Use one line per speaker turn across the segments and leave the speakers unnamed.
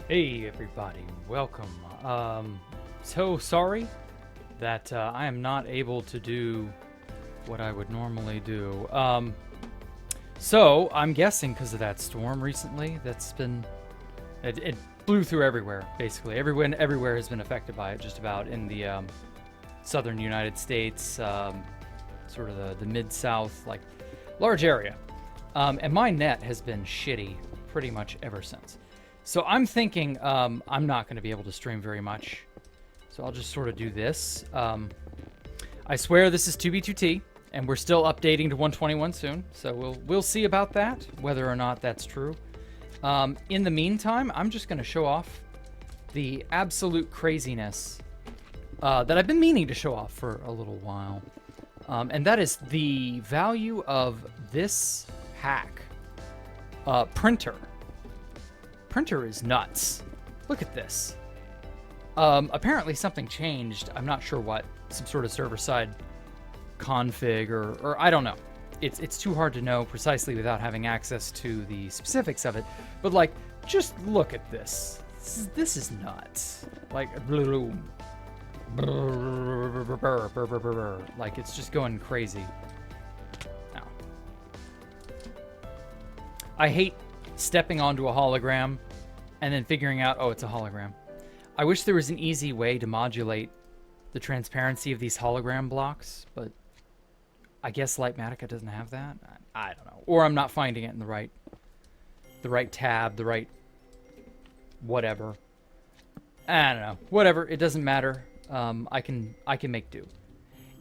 Hey everybody, welcome. So sorry that I am not able to do what I would normally do. So I'm guessing because of that storm recently, it blew through everywhere. Basically, everywhere has been affected by it. Just about in the southern United States, sort of the mid-south, like large area. And my net has been shitty pretty much ever since. So I'm thinking I'm not going to be able to stream very much. So I'll just sort of do this. I swear this is 2B2T, and we're still updating to 121 soon. So we'll see about that, whether or not that's true. In the meantime, I'm just going to show off the absolute craziness that I've been meaning to show off for a little while. And that is the value of this hack. Printer. Printer is nuts. Look at this. Apparently something changed. I'm not sure what. Some sort of server-side config or I don't know. It's too hard to know precisely without having access to the specifics of it. But like, just look at this. This is nuts. Like, like it's just going crazy. Now, I hate stepping onto a hologram and then figuring out, oh, it's a hologram. I wish there was an easy way to modulate the transparency of these hologram blocks, but I guess Lightmatica doesn't have that. I don't know. Or I'm not finding it in the right tab, the right whatever. I don't know. Whatever, it doesn't matter. I can make do.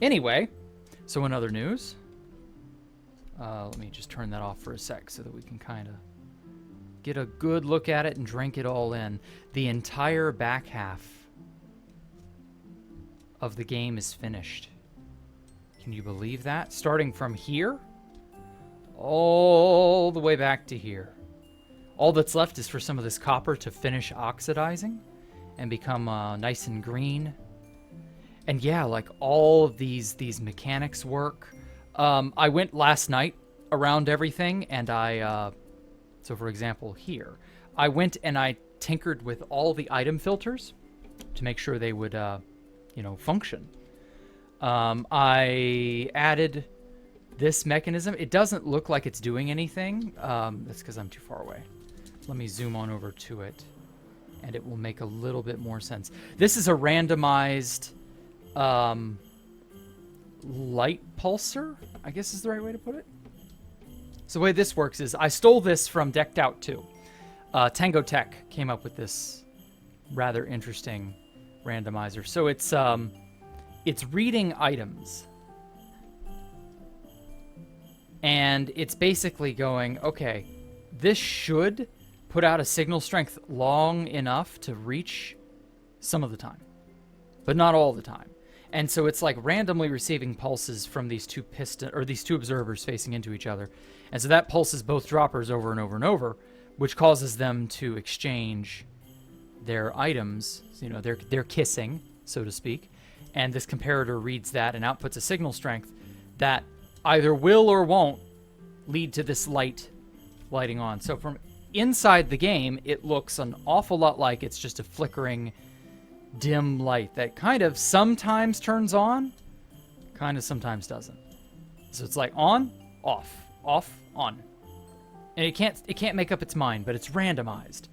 Anyway, so in other news, let me just turn that off for a sec so that we can kind of get a good look at it and drink it all in. The entire back half of the game is finished. Can you believe that? Starting from here, all the way back to here. All that's left is for some of this copper to finish oxidizing and become nice and green. And yeah, like all of these mechanics work. I went last night around everything and so for example here, I went and I tinkered with all the item filters to make sure they would, function. I added this mechanism. It doesn't look like it's doing anything. That's because I'm too far away. Let me zoom on over to it and it will make a little bit more sense. This is a randomized light pulsar, I guess is the right way to put it. So the way this works is I stole this from Decked Out 2. Tango Tech came up with this rather interesting randomizer. So it's reading items. And it's basically going, okay, this should put out a signal strength long enough to reach some of the time, but not all the time. And so it's like randomly receiving pulses from these two observers facing into each other. And so that pulses both droppers over and over and over, which causes them to exchange their items, they're kissing, so to speak. And this comparator reads that and outputs a signal strength that either will or won't lead to this lighting on. So from inside the game, it looks an awful lot like it's just a flickering dim light that kind of sometimes turns on, kind of sometimes doesn't. So it's like on, off, on. And it can't make up its mind, but it's randomized.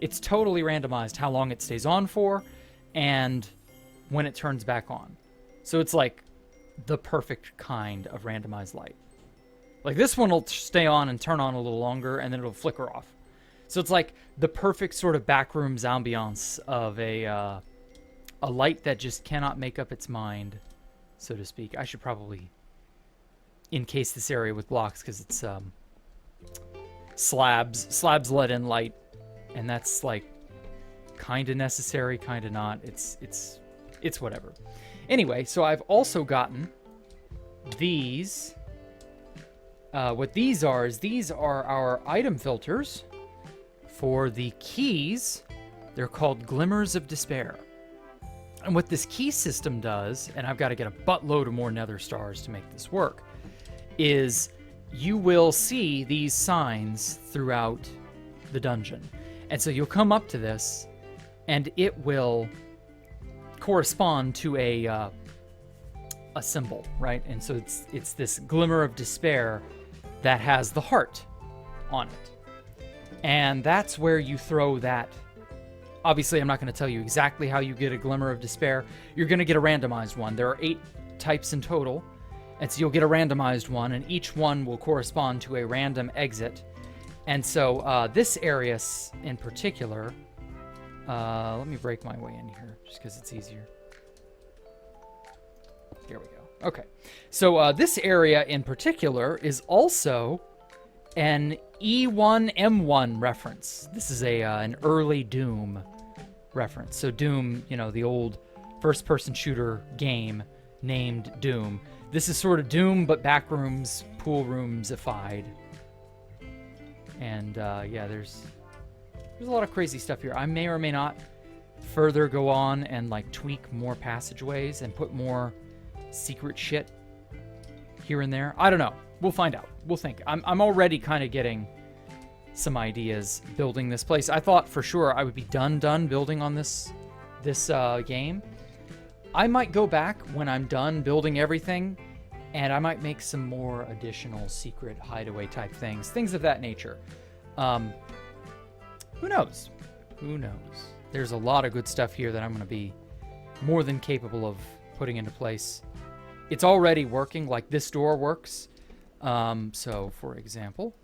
It's totally randomized how long it stays on for and when it turns back on. So it's like the perfect kind of randomized light. Like this one will stay on and turn on a little longer and then it'll flicker off. So it's like the perfect sort of backrooms ambiance of a light that just cannot make up its mind, so to speak. I should probably encase this area with blocks because it's slabs let in light, and that's like kind of necessary, kind of not. It's whatever. Anyway, so I've also gotten these. What these are is these are our item filters for the keys. They're called Glimmers of Despair. And what this key system does, and I've got to get a buttload of more nether stars to make this work, is you will see these signs throughout the dungeon. And so you'll come up to this, and it will correspond to a symbol, right? And so it's this glimmer of despair that has the heart on it. And that's where you throw that. Obviously, I'm not going to tell you exactly how you get a glimmer of despair. You're going to get a randomized one. There are 8 types in total. And so you'll get a randomized one, and each one will correspond to a random exit. And so this area in particular, let me break my way in here just because it's easier. Here we go. Okay. So this area in particular is also an E1M1 reference. This is an early Doom reference. So Doom, you know, the old first-person shooter game named Doom. This is sort of Doom, but backrooms, pool rooms-ified. And yeah, there's a lot of crazy stuff here. I may or may not further go on and like tweak more passageways and put more secret shit here and there. I don't know. We'll find out. We'll think. I'm already kind of getting some ideas building this place. I thought for sure I would be done building on this game. I might go back when I'm done building everything, and I might make some more additional secret hideaway type things of that nature. Who knows? Who knows? There's a lot of good stuff here that I'm going to be more than capable of putting into place. It's already working, like this door works. So, for example,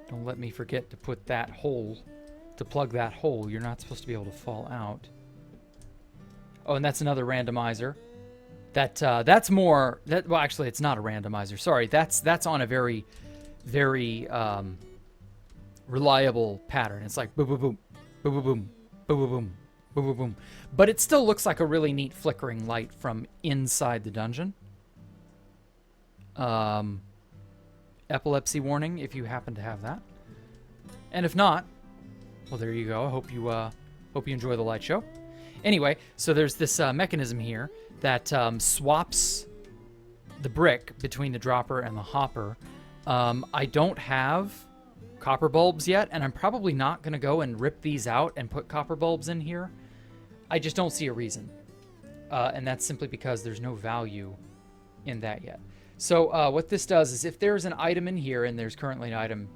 don't let me forget to put that hole, to plug that hole. You're not supposed to be able to fall out. Oh, and that's another randomizer. That's more. Well, actually, it's not a randomizer. Sorry, that's on a very, very reliable pattern. It's like boom, boom, boom, boom, boom, boom, boom, boom, boom, boom, boom, boom. But it still looks like a really neat flickering light from inside the dungeon. Epilepsy warning if you happen to have that. And if not, well, there you go. I hope you enjoy the light show. Anyway, so there's this mechanism here that swaps the brick between the dropper and the hopper. I don't have copper bulbs yet, and I'm probably not going to go and rip these out and put copper bulbs in here. I just don't see a reason. And that's simply because there's no value in that yet. So what this does is if there's an item in here, and there's currently an item,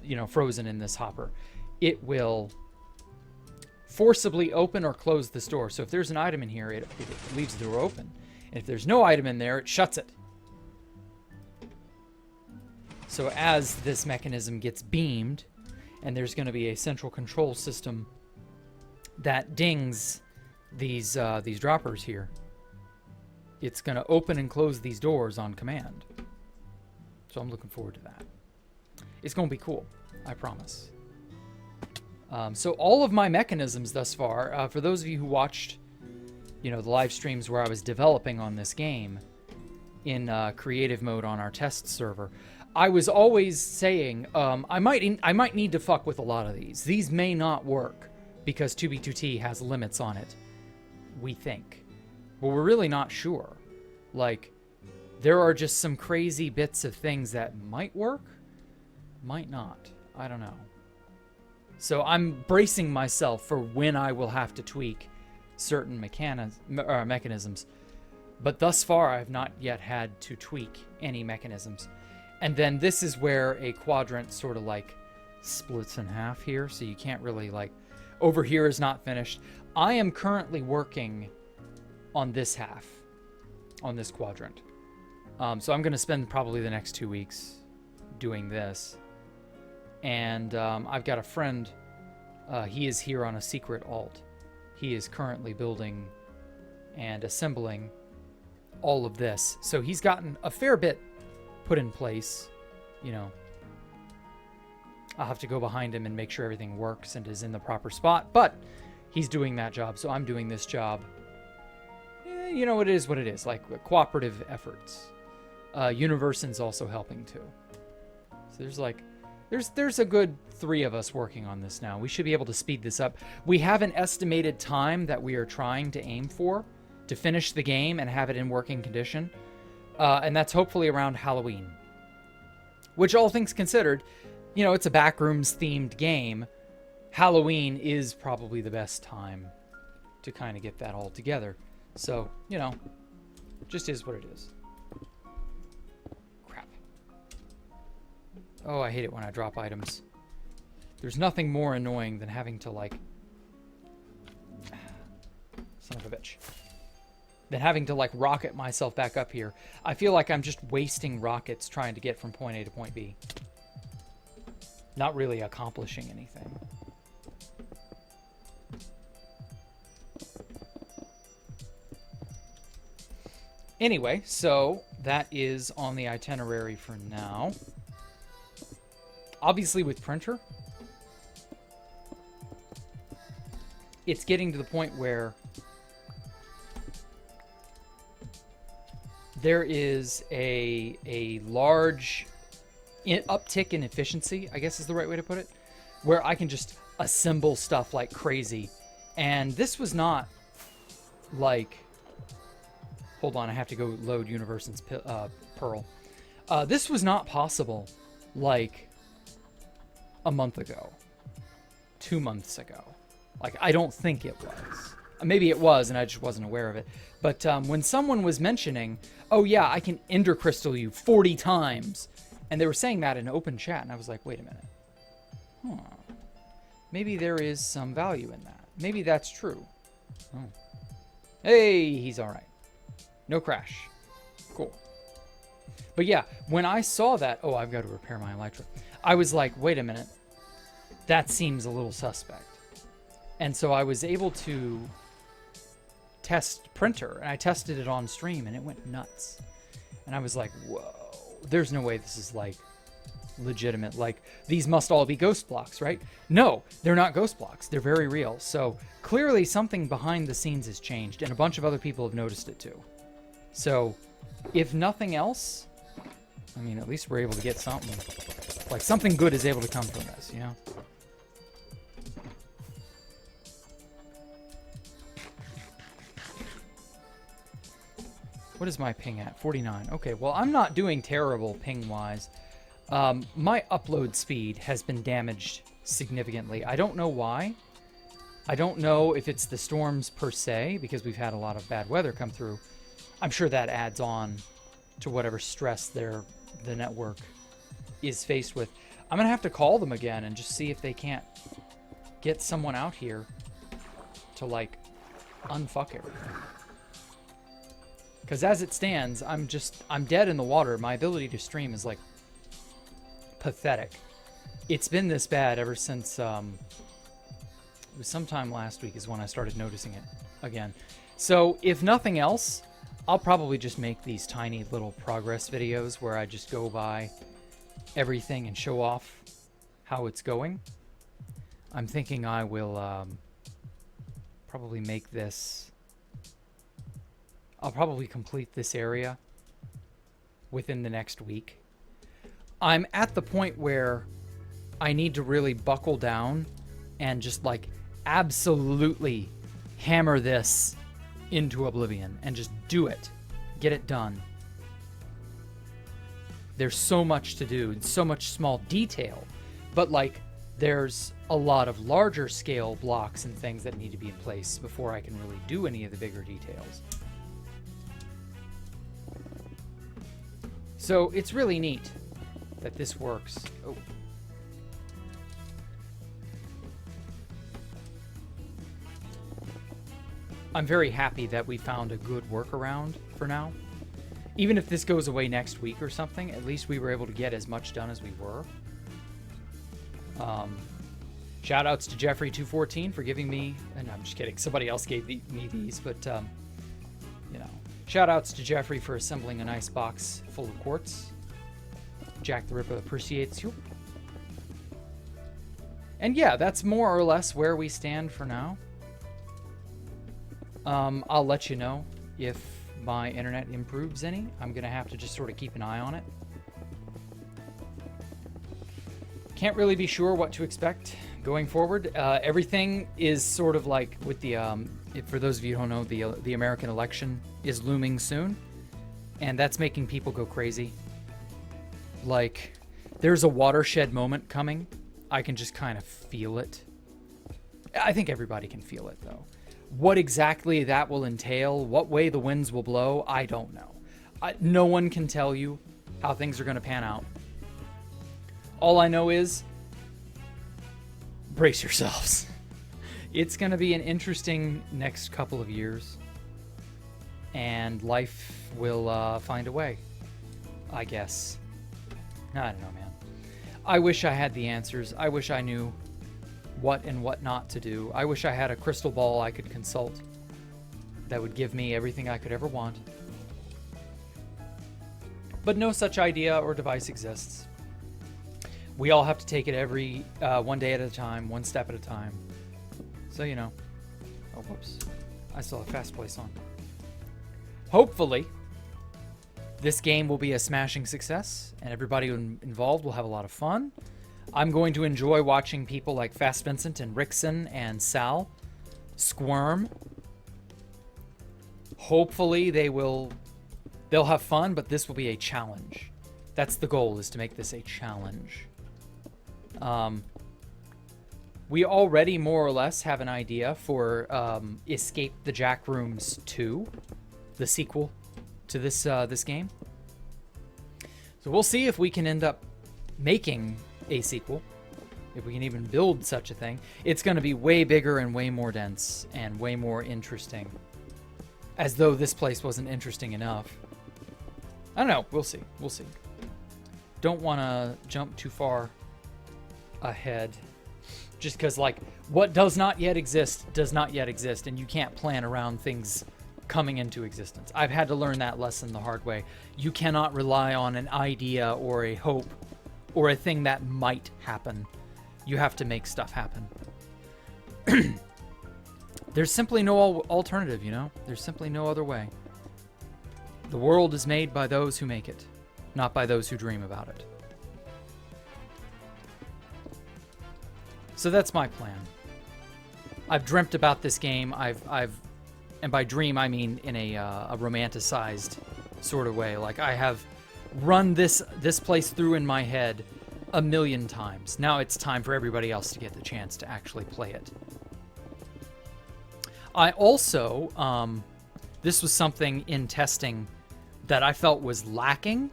you know, frozen in this hopper, it will forcibly open or close this door. So if there's an item in here, it leaves the door open. And if there's no item in there, it shuts it. So as this mechanism gets beamed, and there's going to be a central control system that dings these droppers here, it's going to open and close these doors on command. So I'm looking forward to that. It's going to be cool, I promise. So all of my mechanisms thus far, for those of you who watched, you know, the live streams where I was developing on this game in creative mode on our test server, I was always saying I might need to fuck with a lot of these. These may not work because 2B2T has limits on it, we think. But we're really not sure. Like, there are just some crazy bits of things that might work, might not. I don't know. So I'm bracing myself for when I will have to tweak certain mechanisms. But thus far, I've not yet had to tweak any mechanisms. And then this is where a quadrant sort of like splits in half here. So you can't really like, over here is not finished. I am currently working on this half, on this quadrant. So I'm going to spend probably the next 2 weeks doing this. And I've got a friend, he is here on a secret alt. He is currently building and assembling all of this. So he's gotten a fair bit put in place, you know. I'll have to go behind him and make sure everything works and is in the proper spot. But he's doing that job, so I'm doing this job. You know, it is what it is, like cooperative efforts. Universon's also helping too. So there's like... There's a good 3 of us working on this now. We should be able to speed this up. We have an estimated time that we are trying to aim for to finish the game and have it in working condition. And that's hopefully around Halloween. Which, all things considered, you know, it's a backrooms themed game. Halloween is probably the best time to kind of get that all together. So, you know, just is what it is. Crap. Oh, I hate it when I drop items. There's nothing more annoying than having to, like... Son of a bitch. Than having to, like, rocket myself back up here. I feel like I'm just wasting rockets trying to get from point A to point B. Not really accomplishing anything. Anyway, so that is on the itinerary for now. Obviously with printer, it's getting to the point where there is a large uptick in efficiency, I guess is the right way to put it, where I can just assemble stuff like crazy. And this was not like... Hold on, I have to go load Universon's Pearl. This was not possible like a month ago, 2 months ago. Like, I don't think it was. Maybe it was, and I just wasn't aware of it. But when someone was mentioning, oh yeah, I can ender crystal you 40 times, and they were saying that in open chat, and I was like, wait a minute. Huh. Maybe there is some value in that. Maybe that's true. Oh. Hey, he's all right. No crash. Cool. But yeah, when I saw that, oh, I've got to repair my Elytra. I was like, wait a minute. That seems a little suspect. And so I was able to test printer, and I tested it on stream, and it went nuts. And I was like, whoa, there's no way this is like legitimate. Like, these must all be ghost blocks, right? No, they're not ghost blocks. They're very real. So clearly something behind the scenes has changed, and a bunch of other people have noticed it too. So if nothing else, I mean, at least we're able to get something. Like, something good is able to come from this, you know? What is my ping at? 49. Okay, well, I'm not doing terrible ping-wise. My upload speed has been damaged significantly. I don't know why. I don't know if it's the storms per se, because we've had a lot of bad weather come through. I'm sure that adds on to whatever stress the network is faced with. I'm going to have to call them again and just see if they can't get someone out here to, like, unfuck everything. Because as it stands, I'm dead in the water. My ability to stream is, like, pathetic. It's been this bad ever since, it was sometime last week is when I started noticing it again. So, if nothing else, I'll probably just make these tiny little progress videos where I just go by everything and show off how it's going. I'm thinking I will probably make this... I'll probably complete this area within the next week. I'm at the point where I need to really buckle down and just, like, absolutely hammer this into oblivion and just do it. Get it done. There's so much to do and so much small detail, but, like, there's a lot of larger scale blocks and things that need to be in place before I can really do any of the bigger details. So it's really neat that this works. Oh. I'm very happy that we found a good workaround for now. Even if this goes away next week or something, at least we were able to get as much done as we were. Shout outs to Jeffrey214 for giving me, and I'm just kidding, somebody else gave me these, but you know. Shout outs to Jeffrey for assembling a nice box full of quartz. Jacktherippa appreciates you. And yeah, that's more or less where we stand for now. I'll let you know if my internet improves any. I'm going to have to just sort of keep an eye on it. Can't really be sure what to expect going forward. Everything is sort of like with the, for those of you who don't know, the American election is looming soon. And that's making people go crazy. Like, There's a watershed moment coming. I can just kind of feel it. I think everybody can feel it, though. What exactly that will entail, what way the winds will blow, I don't know. No one can tell you how things are going to pan out. All I know is, brace yourselves. It's going to be an interesting next couple of years. And life will find a way, I guess. I don't know, man. I wish I had the answers. I wish I knew what and what not to do. I wish I had a crystal ball I could consult that would give me everything I could ever want. But no such idea or device exists. We all have to take it every one day at a time, one step at a time. So, you know. Oh, whoops. I still have fast place on. Hopefully, this game will be a smashing success, and everybody involved will have a lot of fun. I'm going to enjoy watching people like Fast Vincent and Rickson and Sal squirm. Hopefully they'll have fun, but this will be a challenge. That's the goal, is to make this a challenge. We already more or less have an idea for Escape the Jack Rooms 2, the sequel to this game. So we'll see if we can end up making a sequel, if we can even build such a thing. It's going to be way bigger and way more dense and way more interesting. As though this place wasn't interesting enough. I don't know. We'll see. We'll see. Don't want to jump too far ahead. Just because, like, what does not yet exist does not yet exist, and you can't plan around things coming into existence. I've had to learn that lesson the hard way. You cannot rely on an idea or a hope or a thing that might happen. You have to make stuff happen. There's simply no alternative, you know? There's simply no other way. The world is made by those who make it, not by those who dream about it. So that's my plan. I've dreamt about this game. And by dream, I mean in a romanticized sort of way. Like, I have run this place through in my head a million times. Now it's time for everybody else to get the chance to actually play it. I also, this was something in testing that I felt was lacking,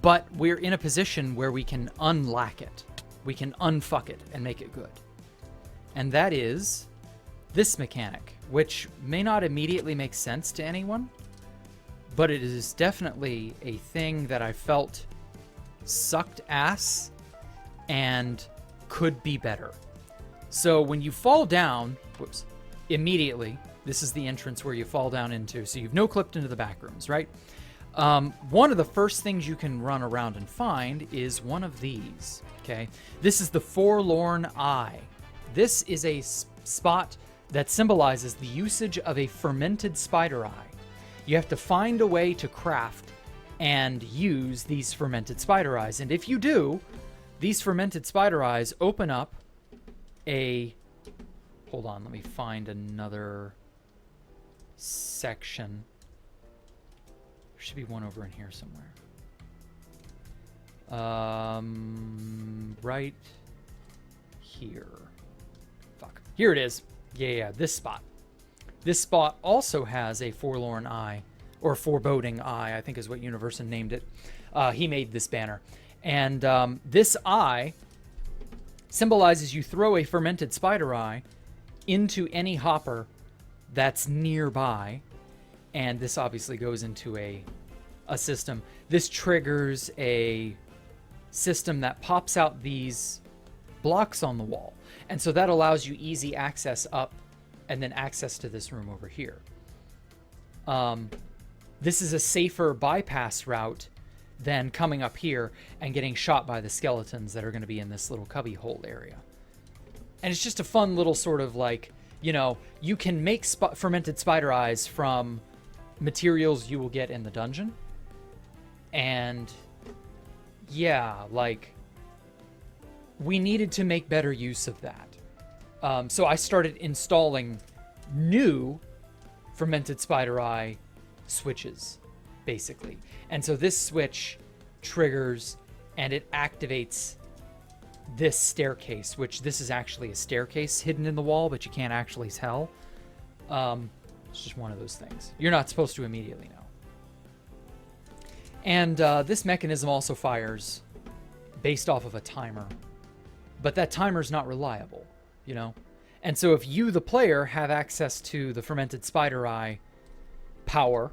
but we're in a position where we can unlack it. We can unfuck it and make it good. And that is this mechanic, which may not immediately make sense to anyone, but it is definitely a thing that I felt sucked ass and could be better. So when you fall down, whoops, immediately, this is the entrance where you fall down into, so you've no-clipped into the back rooms, right? One of the first things you can run around and find is one of these, okay? This is the Forlorn Eye. This is a spot that symbolizes the usage of a fermented spider eye. You have to find a way to craft and use these fermented spider eyes. And if you do, these fermented spider eyes open up a... Hold on, let me find another section. There should be one over in here somewhere. Right here. Fuck. Here it is. Yeah, this spot. This spot also has a forlorn eye, or foreboding eye, I think is what Universon named it. He made this banner. And this eye symbolizes you throw a fermented spider eye into any hopper that's nearby. And this obviously goes into a system. This triggers a system that pops out these blocks on the wall. And so that allows you easy access up and then access to this room over here. This is a safer bypass route than coming up here and getting shot by the skeletons that are going to be in this little cubby hole area. And it's just a fun little sort of like, you know, you can make fermented spider eyes from materials you will get in the dungeon. And yeah, like, we needed to make better use of that. So I started installing new fermented spider eye switches, basically. And so this switch triggers and it activates this staircase, which this is actually a staircase hidden in the wall, but you can't actually tell. It's just one of those things. You're not supposed to immediately know. And this mechanism also fires based off of a timer. But that timer's not reliable, you know? And so if you, the player, have access to the fermented spider eye power,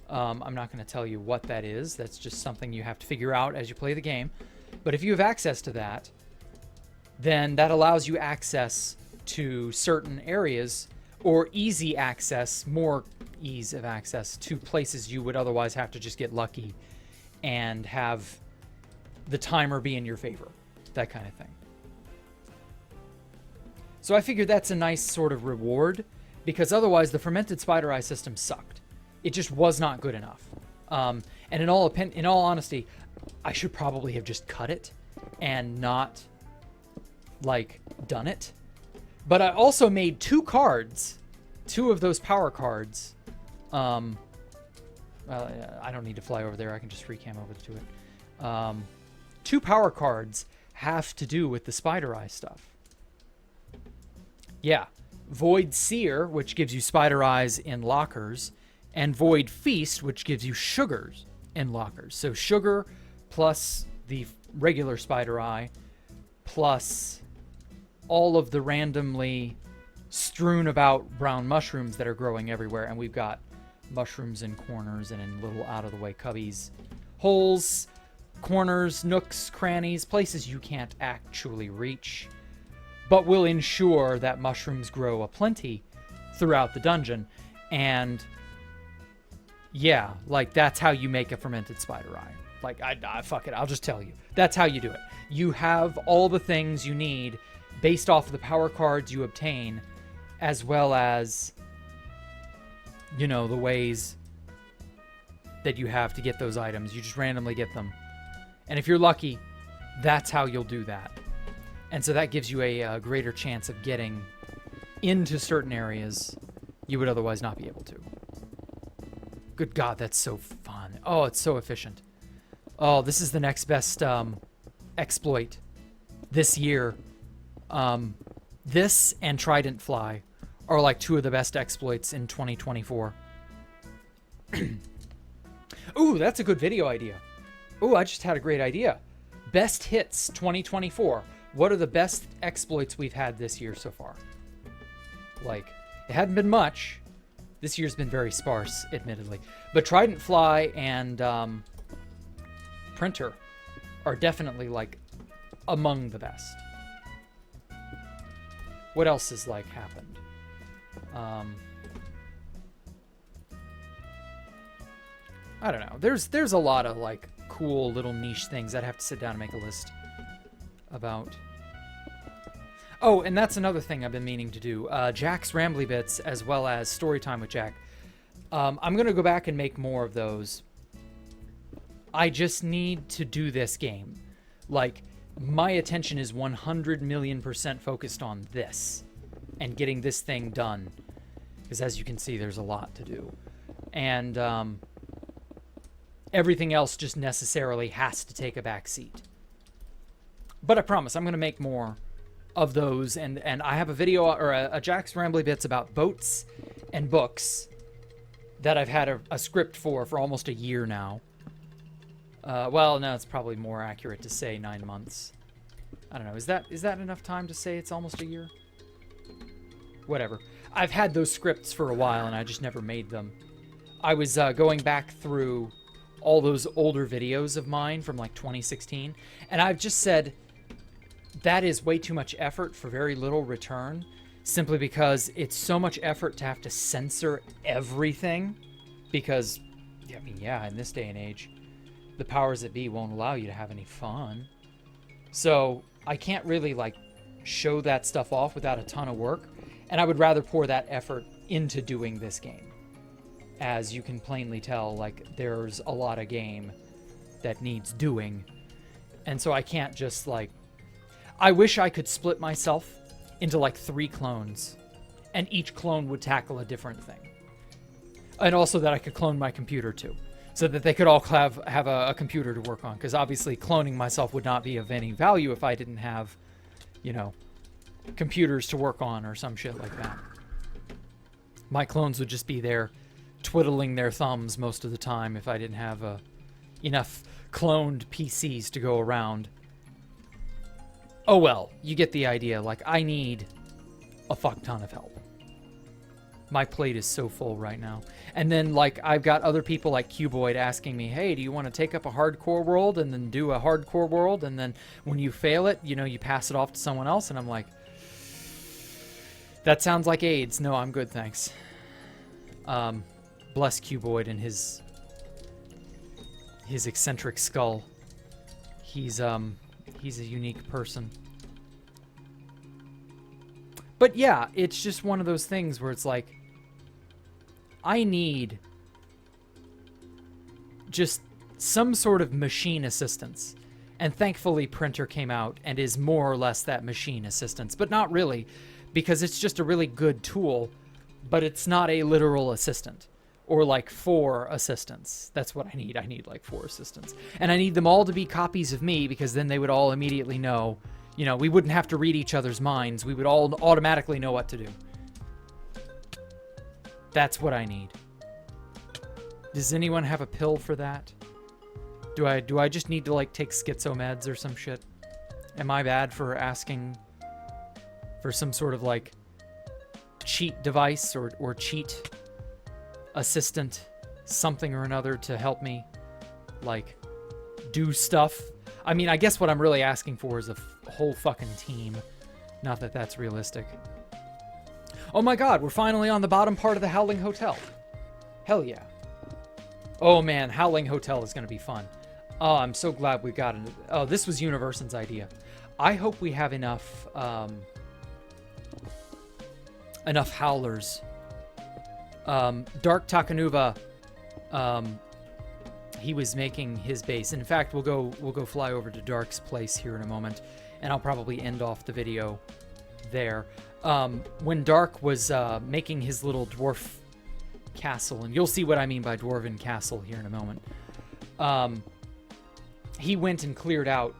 I'm not going to tell you what that is. That's just something you have to figure out as you play the game. But if you have access to that, then that allows you access to certain areas, or easy access, more ease of access to places you would otherwise have to just get lucky and have the timer be in your favor, that kind of thing. So I figured that's a nice sort of reward, because otherwise the fermented spider eye system sucked. It just was not good enough. And in all honesty, I should probably have just cut it and not like done it. But I also made 2 cards, 2 of those power cards. Well, I don't need to fly over there. I can just free cam over to it. 2 power cards have to do with the spider eye stuff. Yeah, Void Seer, which gives you spider eyes in lockers, and Void Feast, which gives you sugars in lockers. So sugar plus the regular spider eye plus all of the randomly strewn about brown mushrooms that are growing everywhere. And we've got mushrooms in corners and in little out-of-the-way cubbies. Holes, corners, nooks, crannies, places you can't actually reach, but will ensure that mushrooms grow aplenty throughout the dungeon. And yeah, like that's how you make a fermented spider eye. Like, fuck it, I'll just tell you. That's how you do it. You have all the things you need based off of the power cards you obtain, as well as, you know, the ways that you have to get those items. You just randomly get them. And if you're lucky, that's how you'll do that. And so that gives you a greater chance of getting into certain areas you would otherwise not be able to. Good God, that's so fun. Oh, it's so efficient. Oh, this is the next best exploit this year. This and Trident Fly are like 2 of the best exploits in 2024. Ooh, that's a good video idea. Ooh, I just had a great idea. Best hits 2024. What are the best exploits we've had this year so far? Like, it hadn't been much. This year's been very sparse, admittedly. But Trident Fly and Printer are definitely, like, among the best. What else has, like, happened? I don't know. There's a lot of, like, cool little niche things I'd have to sit down and make a list about. Oh, and that's another thing I've been meaning to do. Jack's Rambly Bits, as well as Storytime with Jack. I'm going to go back and make more of those. I just need to do this game. Like, my attention is 100 million% focused on this and getting this thing done. Because as you can see, there's a lot to do. And everything else just necessarily has to take a back seat. But I promise, I'm going to make more of those. And I have a video, or a Jack's Rambly Bits about boats and books that I've had a script for almost a year now. Well, no, it's probably more accurate to say 9 months. I don't know. Is that enough time to say it's almost a year? Whatever. I've had those scripts for a while, and I just never made them. I was going back through all those older videos of mine from, like, 2016, and I've just said that is way too much effort for very little return, simply because it's so much effort to have to censor everything, because, I mean, yeah, in this day and age, the powers that be won't allow you to have any fun. So I can't really, like, show that stuff off without a ton of work, and I would rather pour that effort into doing this game. As you can plainly tell, like, there's a lot of game that needs doing, and so I can't just, like... I wish I could split myself into, like, 3 clones, and each clone would tackle a different thing. And also that I could clone my computer, too. so that they could all have a computer to work on. Because obviously cloning myself would not be of any value if I didn't have, you know, computers to work on or some shit like that. My clones would just be there twiddling their thumbs most of the time if I didn't have enough cloned PCs to go around. Oh well, you get the idea. Like, I need a fuck ton of help. My plate is so full right now. And then, like, I've got other people like Cuboid asking me, hey, do you want to take up a hardcore world and then do a hardcore world? And then when you fail it, you know, you pass it off to someone else. And I'm like, that sounds like AIDS. No, I'm good, thanks. Bless Cuboid and his eccentric skull. He's a unique person. But yeah, it's just one of those things where it's like, I need just some sort of machine assistance. And thankfully Printer came out and is more or less that machine assistance, but not really, because it's just a really good tool, but it's not a literal assistant. Or like 4 assistants. That's what I need. I need like 4 assistants. And I need them all to be copies of me, because then they would all immediately know, you know, we wouldn't have to read each other's minds. We would all automatically know what to do. That's what I need. Does anyone have a pill for that? Do I just need to like take schizo meds or some shit? Am I bad for asking for some sort of like cheat device or cheat assistant something or another to help me like do stuff? I mean, I guess what I'm really asking for is a whole fucking team. Not that that's realistic. Oh my god, we're finally on the bottom part of the Howling Hotel. Hell yeah. Oh man, Howling Hotel is going to be fun. Oh, I'm so glad we got it. Oh, this was Universon's idea. I hope we have enough enough howlers. Dark Takanuva, he was making his base. And in fact, we'll go fly over to Dark's place here in a moment, and I'll probably end off the video there. When Dark was making his little dwarf castle, and you'll see what I mean by dwarven castle here in a moment, he went and cleared out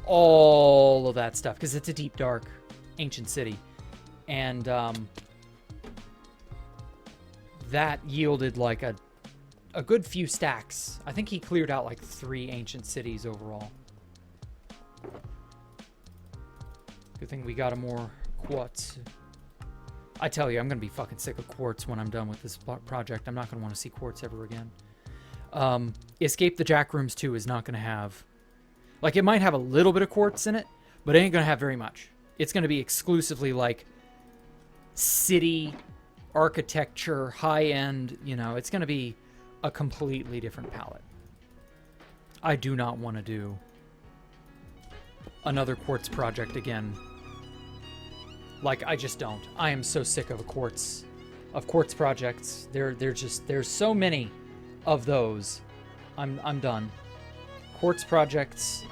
all of that stuff because it's a deep, dark, ancient city, and that yielded like a good few stacks. I think he cleared out like 3 ancient cities overall. Good thing we got a more quartz. I tell you, I'm gonna be fucking sick of quartz when I'm done with this project. I'm not gonna want to see quartz ever again. Escape the Jack Rooms 2 is not gonna have, like, it might have a little bit of quartz in it, but it ain't gonna have very much. It's gonna be exclusively like city architecture, high-end, you know, it's going to be a completely different palette. I do not want to do another quartz project again. Like, I just don't. I am so sick of quartz projects. There's so many of those. I'm done. Quartz projects.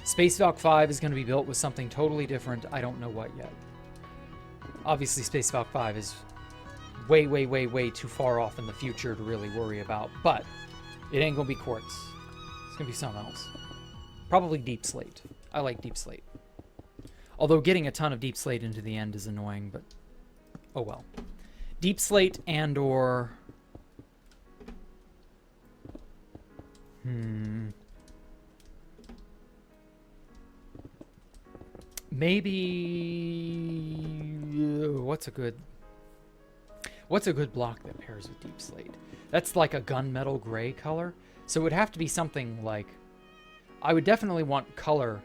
Space Valk 5 is going to be built with something totally different. I don't know what yet. Obviously, Space Valk 5 is way too far off in the future to really worry about, but it ain't gonna be quartz. It's gonna be something else. Probably deep slate. I like deep slate. Although getting a ton of deep slate into the end is annoying, but oh well. Deep slate and or maybe what's a good block that pairs with deep slate? That's like a gunmetal gray color. So it would have to be something like, I would definitely want color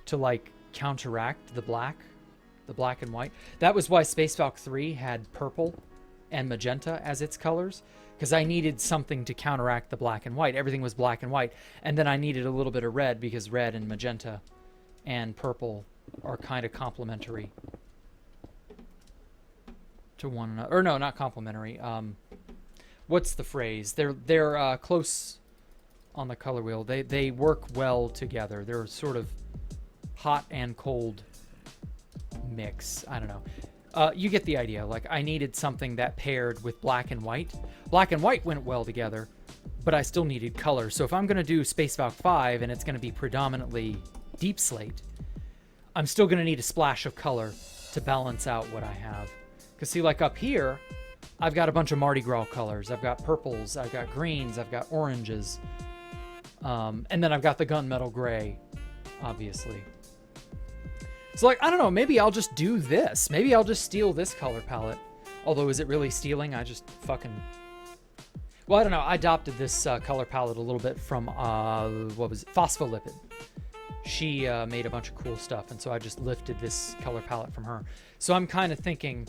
to like counteract the black and white. That was why Space Valk 3 had purple and magenta as its colors, because I needed something to counteract the black and white. Everything was black and white. And then I needed a little bit of red, because red and magenta and purple are kind of complementary to one another. Or no, not complementary. What's the phrase? They're close on the color wheel. They work well together. They're sort of hot and cold mix. I don't know. You get the idea. Like, I needed something that paired with black and white. Black and white went well together, but I still needed color. So if I'm going to do Space Valk 5 and it's going to be predominantly deep slate, I'm still going to need a splash of color to balance out what I have. Because see, like up here, I've got a bunch of Mardi Gras colors. I've got purples, I've got greens, I've got oranges. And then I've got the gunmetal gray, obviously. So like, I don't know, maybe I'll just do this. Maybe I'll just steal this color palette. Although, is it really stealing? I just fucking... Well, I don't know. I adopted this color palette a little bit from, what was it? Phospholipid. She made a bunch of cool stuff, and so I just lifted this color palette from her. So I'm kind of thinking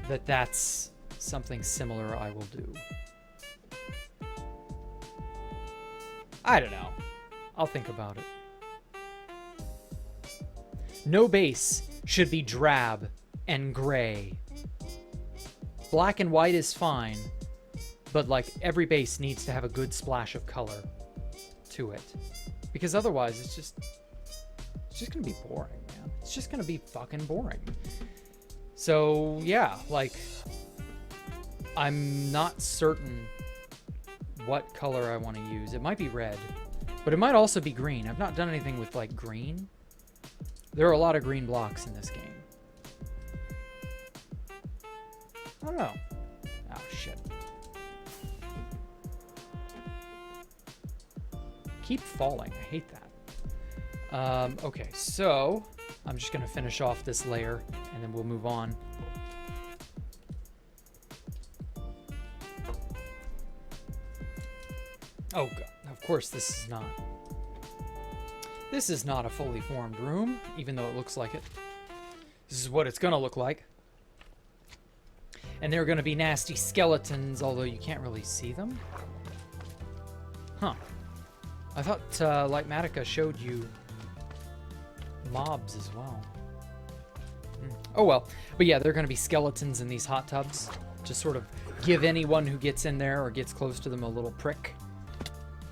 that that's something similar I will do. I don't know. I'll think about it. No base should be drab and gray. Black and white is fine, but like every base needs to have a good splash of color to it. Because otherwise it's just gonna be boring, man. It's just gonna be fucking boring. So yeah, like I'm not certain what color I want to use. It might be red, but it might also be green. I've not done anything with like green. There are a lot of green blocks in this game. I don't know. Oh shit. Keep falling. I hate that. Okay, so I'm just gonna finish off this layer and then we'll move on. Oh god, of course this is not. This is not a fully formed room, even though it looks like it. This is what it's gonna look like. And there are gonna be nasty skeletons, although you can't really see them. Huh. I thought Lightmatica showed you mobs as well. Oh well. But yeah, there are gonna be skeletons in these hot tubs to sort of give anyone who gets in there or gets close to them a little prick.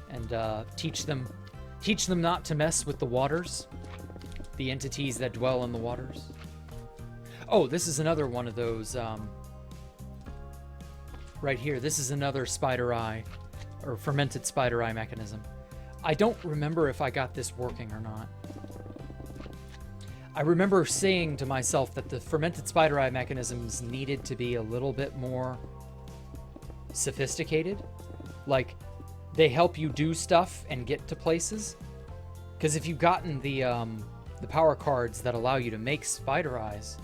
And teach them not to mess with the waters, the entities that dwell in the waters. Oh, this is another one of those, right here. This is another spider eye, or fermented spider eye mechanism. I don't remember if I got this working or not. I remember saying to myself that the fermented spider eye mechanisms needed to be a little bit more sophisticated. Like, they help you do stuff and get to places. Because if you've gotten the power cards that allow you to make spider eyes,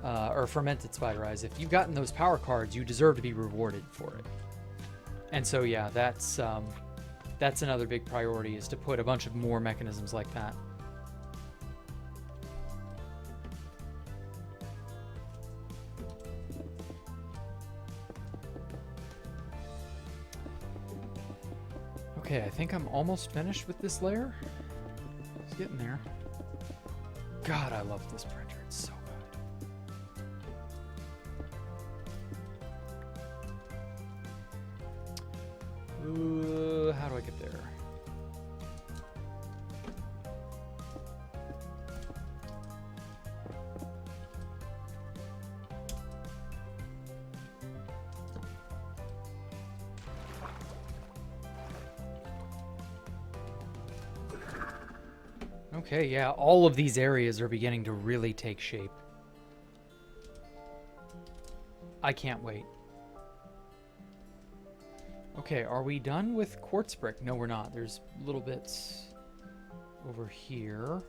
or fermented spider eyes, if you've gotten those power cards, you deserve to be rewarded for it. And so yeah, that's another big priority, is to put a bunch of more mechanisms like that. Okay, I think I'm almost finished with this layer. It's getting there. God, I love this printer. It's so good. How do I get there? Okay, yeah, all of these areas are beginning to really take shape. I can't wait. Okay, are we done with quartz brick? No, we're not. There's little bits over here.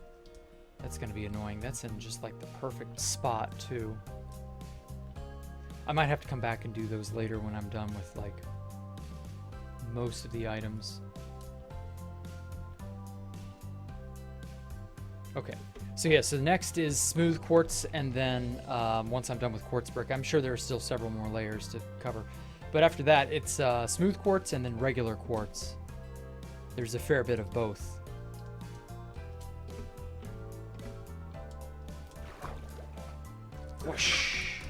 That's going to be annoying. That's in just like the perfect spot, too. I might have to come back and do those later when I'm done with like most of the items. Okay, so yeah, so next is smooth quartz, and then once I'm done with quartz brick, I'm sure there are still several more layers to cover. But after that, it's smooth quartz and then regular quartz. There's a fair bit of both. Whoosh.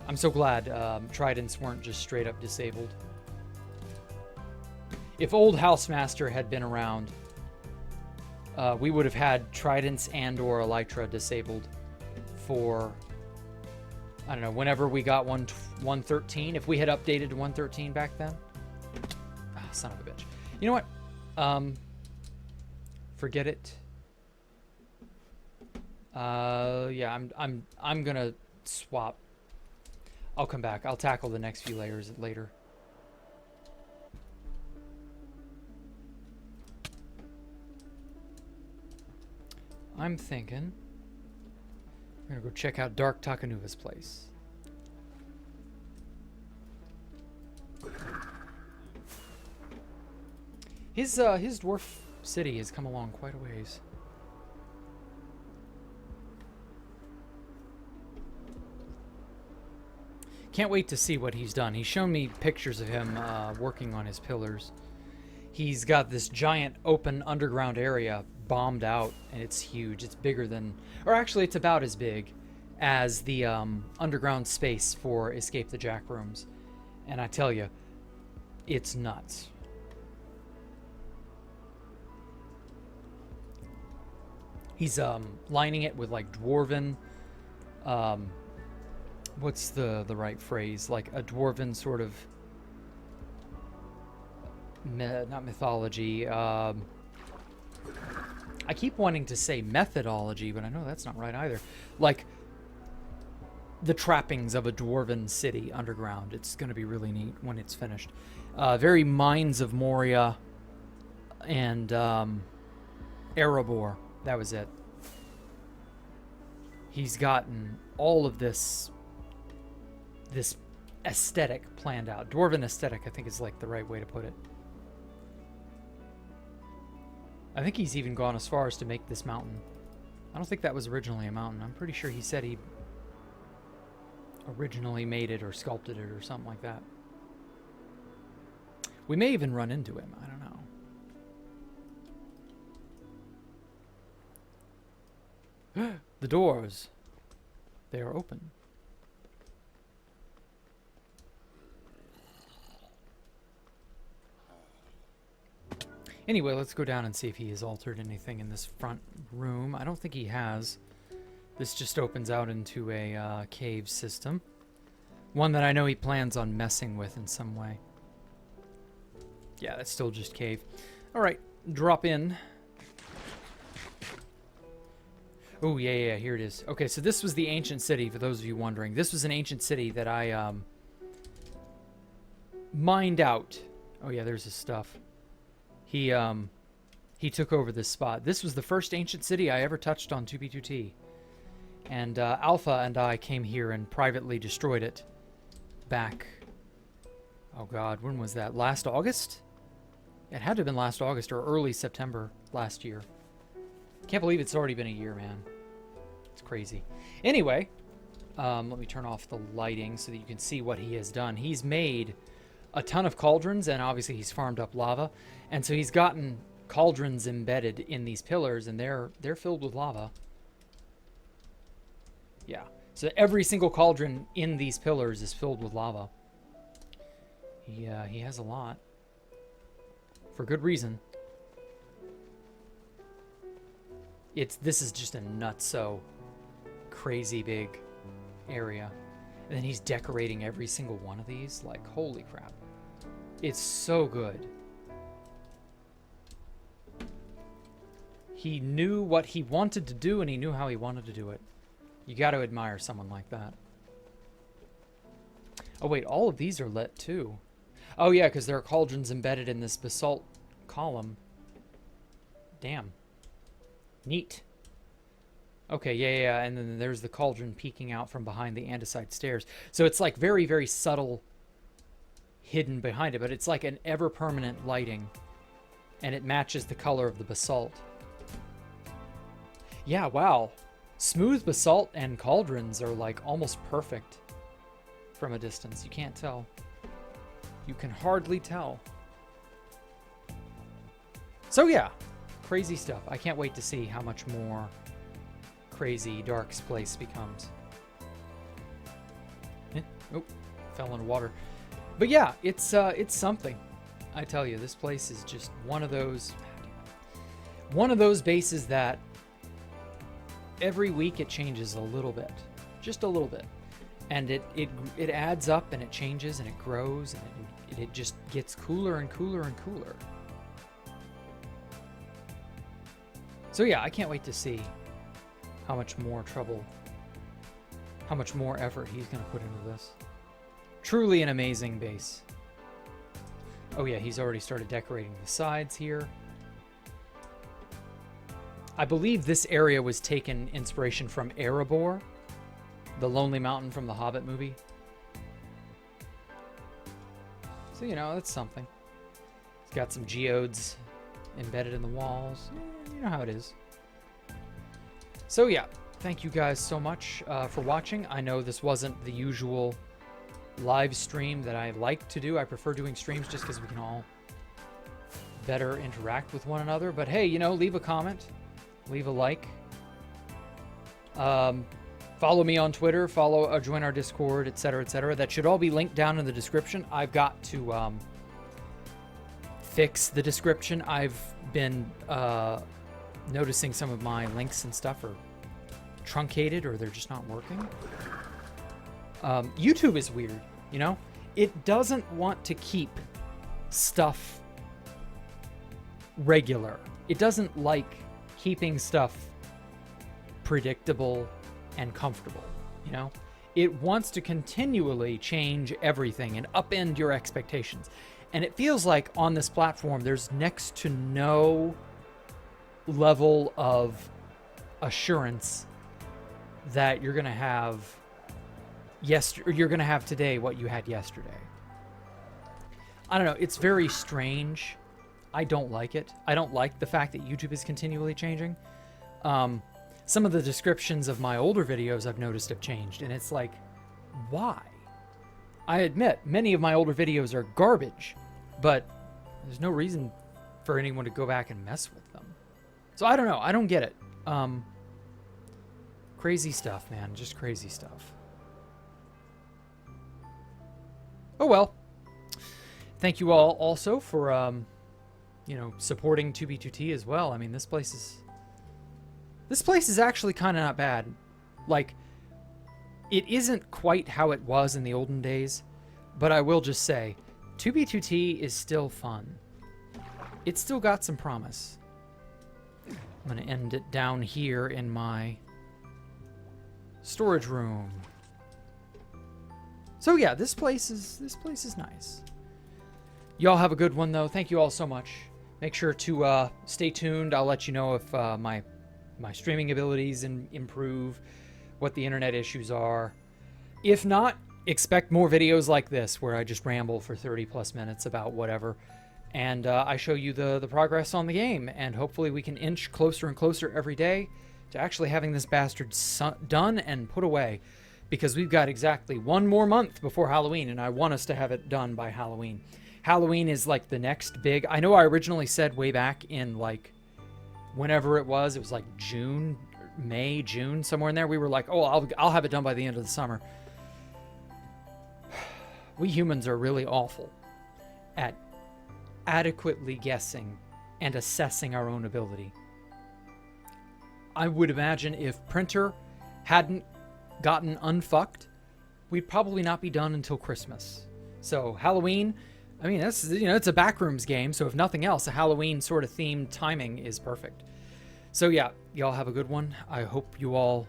I'm so glad tridents weren't just straight up disabled. If old Housemaster had been around, we would have had tridents and or elytra disabled for I don't know, whenever we got 113, if we had updated to 113 back then. Ah, son of a bitch. You know what? Forget it. Yeah, I'm gonna swap. I'll come back. I'll tackle the next few layers later. I'm thinking I'm gonna go check out Dark Takanuva's place. His dwarf city has come along quite a ways. Can't wait to see what he's done. He's shown me pictures of him working on his pillars. He's got this giant open underground area bombed out, and it's huge. It's bigger than, or actually it's about as big as the underground space for Escape the Jack rooms. And I tell you, it's nuts. He's lining it with like Dwarven, what's the right phrase? Like a Dwarven sort of, not mythology. I keep wanting to say methodology, but I know that's not right either. Like the trappings of a Dwarven city underground. It's going to be really neat when it's finished. Very Mines of Moria and Erebor. That was it. He's gotten all of this aesthetic planned out. Dwarven aesthetic, I think, is like the right way to put it. I think he's even gone as far as to make this mountain. I don't think that was originally a mountain. I'm pretty sure he said he originally made it or sculpted it or something like that. We may even run into him. I don't know. The doors. They are open. Anyway, let's go down and see if he has altered anything in this front room. I don't think he has. This just opens out into a cave system. One that I know he plans on messing with in some way. Yeah, that's still just cave. All right, drop in. Oh, yeah, here it is. Okay, so this was the ancient city, for those of you wondering. This was an ancient city that I mined out. Oh, yeah, there's his stuff. He took over this spot. This was the first ancient city I ever touched on 2B2T. And Alpha and I came here and privately destroyed it back... Oh, God, when was that? Last August? It had to have been last August or early September last year. Can't believe it's already been a year, man. It's crazy. Anyway, let me turn off the lighting so that you can see what he has done. He's made a ton of cauldrons, and obviously he's farmed up lava. And so he's gotten cauldrons embedded in these pillars, and they're filled with lava. Yeah. So every single cauldron in these pillars is filled with lava. He has a lot. For good reason. This is just a nutso crazy big area. And then he's decorating every single one of these. Like, holy crap. It's so good. He knew what he wanted to do, and he knew how he wanted to do it. You got to admire someone like that. Oh, wait, all of these are lit, too. Oh, yeah, because there are cauldrons embedded in this basalt column. Damn. Neat. Okay, yeah, and then there's the cauldron peeking out from behind the andesite stairs. So it's like very, very subtle hidden behind it, but it's like an ever-permanent lighting, and it matches the color of the basalt. Yeah, wow. Smooth basalt and cauldrons are like almost perfect from a distance. You can't tell. You can hardly tell. So yeah, crazy stuff. I can't wait to see how much more crazy Dark's place becomes. Oh, fell into water. But yeah, it's something. I tell you, this place is just one of those bases that every week it changes a little bit. Just a little bit. And it adds up and it changes and it grows and it just gets cooler and cooler and cooler. So yeah, I can't wait to see how much more trouble, how much more effort he's going to put into this. Truly an amazing base. Oh yeah, he's already started decorating the sides here. I believe this area was taken inspiration from Erebor, the Lonely Mountain from the Hobbit movie. So, you know, that's something. It's got some geodes embedded in the walls. You know how it is. So, yeah. Thank you guys so much for watching. I know this wasn't the usual live stream that I like to do. I prefer doing streams just because we can all better interact with one another. But hey, you know, leave a comment. Leave a like. Follow me on Twitter. Join our Discord, etc., etc. That should all be linked down in the description. I've got to fix the description. I've been noticing some of my links and stuff are truncated or they're just not working. YouTube is weird, you know? It doesn't want to keep stuff regular. It doesn't like keeping stuff predictable and comfortable, you know? It wants to continually change everything and upend your expectations. And it feels like on this platform, there's next to no level of assurance that you're going to have today what you had yesterday. I don't know. It's very strange. I don't like it. I don't like the fact that YouTube is continually changing. Some of the descriptions of my older videos I've noticed have changed, and it's like, why? I admit, many of my older videos are garbage, but there's no reason for anyone to go back and mess with them. So I don't know. I don't get it. Crazy stuff, man. Just crazy stuff. Oh well. Thank you all also for, you know, supporting 2B2T as well. I mean, this place is actually kind of not bad. Like, it isn't quite how it was in the olden days, but I will just say, 2B2T is still fun. It's still got some promise. I'm going to end it down here in my storage room. So yeah, this place is nice. Y'all have a good one though. Thank you all so much. Make sure to stay tuned. I'll let you know if my streaming abilities improve, what the internet issues are. If not, expect more videos like this where I just ramble for 30 plus minutes about whatever, and I show you the progress on the game, and hopefully we can inch closer and closer every day to actually having this bastard done and put away, because we've got exactly one more month before Halloween, and I want us to have it done by Halloween. Halloween is like the next big... I know I originally said way back in like whenever it was like June, May, June, somewhere in there, we were like, oh, I'll have it done by the end of the summer. We humans are really awful at adequately guessing and assessing our own ability. I would imagine if Printer hadn't gotten unfucked, we'd probably not be done until Christmas. So Halloween, I mean, that's, you know, it's a backrooms game, so if nothing else, a Halloween sort of themed timing is perfect. So yeah, y'all have a good one. I hope you all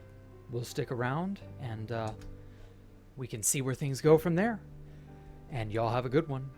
will stick around, and we can see where things go from there. And y'all have a good one.